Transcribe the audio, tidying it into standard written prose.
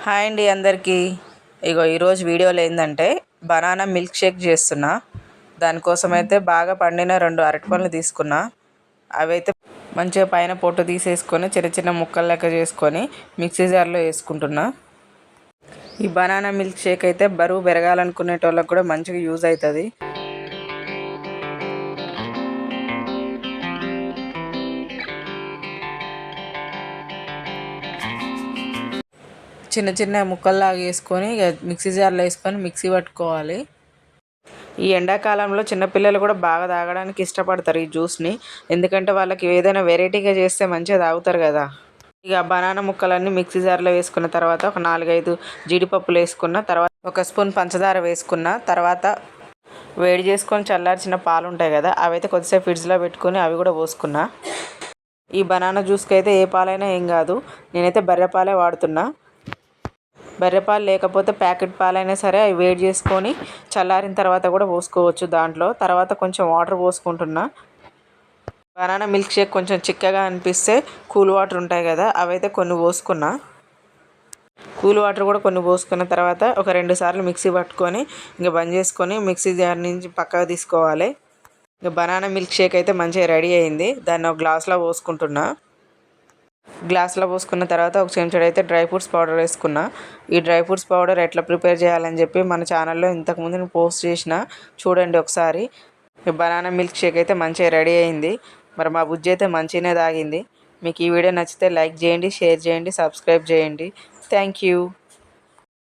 Hi అండి అందరికీ. ఈరోజు వీడియోలో ఏంటంటే బనానా మిల్క్ షేక్ చేస్తున్నా. దానికోసం అయితే బాగా పండిన 2 అరటిపండ్లు తీసుకున్నా. అవైతే మంచిగా పైన పొట్టు తీసేసుకొని చిన్న చిన్న ముక్కలు లెక్క చేసుకొని మిక్సీ జార్లో వేసుకుంటున్నా. ఈ బనానా మిల్క్ షేక్ అయితే బరువు పెరగాలనుకునేటోళ్ళకి కూడా మంచిగా యూజ్ అవుతుంది. చిన్న చిన్న ముక్కల్లాగా వేసుకొని మిక్సీ జార్లో వేసుకొని మిక్సీ పట్టుకోవాలి. ఈ ఎండాకాలంలో చిన్నపిల్లలు కూడా బాగా తాగడానికి ఇష్టపడతారు ఈ జ్యూస్ని. ఎందుకంటే వాళ్ళకి ఏదైనా వెరైటీగా చేస్తే మంచిగా తాగుతారు కదా. బనానా ముక్కలన్నీ మిక్సీ జార్లో వేసుకున్న తర్వాత ఒక 4-5 జీడిపప్పులు వేసుకున్న తర్వాత 1 స్పూన్ పంచదార వేసుకున్న తర్వాత వేడి చేసుకొని చల్లార్చిన పాలు ఉంటాయి కదా, అవైతే కొద్దిసేపు ఫ్రిడ్జ్లో పెట్టుకొని అవి కూడా పోసుకున్నా. ఈ బనానా జ్యూస్కి అయితే ఏ పాలైనా ఏం కాదు. నేనైతే బర్రెపాలే వాడుతున్నా. బర్రెపాలు లేకపోతే ప్యాకెట్ పాలైనా సరే అవి వేడి చేసుకొని చల్లారిన తర్వాత కూడా పోసుకోవచ్చు దాంట్లో. తర్వాత కొంచెం వాటర్ పోసుకుంటున్నా. బనానా మిల్క్ షేక్ కొంచెం చిక్కగా అనిపిస్తే కూల్ వాటర్ ఉంటాయి కదా, అవైతే కొన్ని పోసుకున్నా. కూల్ వాటర్ కూడా కొన్ని పోసుకున్న తర్వాత ఒక 2 సార్లు మిక్సీ పట్టుకొని బంద్ చేసుకొని మిక్సీ జార్ నుంచి పక్కకు తీసుకోవాలి. బనానా మిల్క్ షేక్ అయితే మంచిగా రెడీ అయింది. దాన్ని ఒక గ్లాస్లో పోసుకుంటున్నా. గ్లాస్లో పోసుకున్న తర్వాత ఒక చెంచాడు అయితే డ్రై ఫ్రూట్స్ పౌడర్ వేసుకున్నా. ఈ డ్రై ఫ్రూట్స్ పౌడర్ ఎట్లా ప్రిపేర్ చేయాలని చెప్పి మన ఛానల్లో ఇంతకుముందు నేను పోస్ట్ చేసిన, చూడండి ఒకసారి. బనానా మిల్క్ షేక్ అయితే మంచిగా రెడీ అయింది. మరి మా బుజ్జి అయితే మంచిగానే తాగింది. మీకు ఈ వీడియో నచ్చితే లైక్ చేయండి, షేర్ చేయండి, సబ్స్క్రైబ్ చేయండి. Thank you.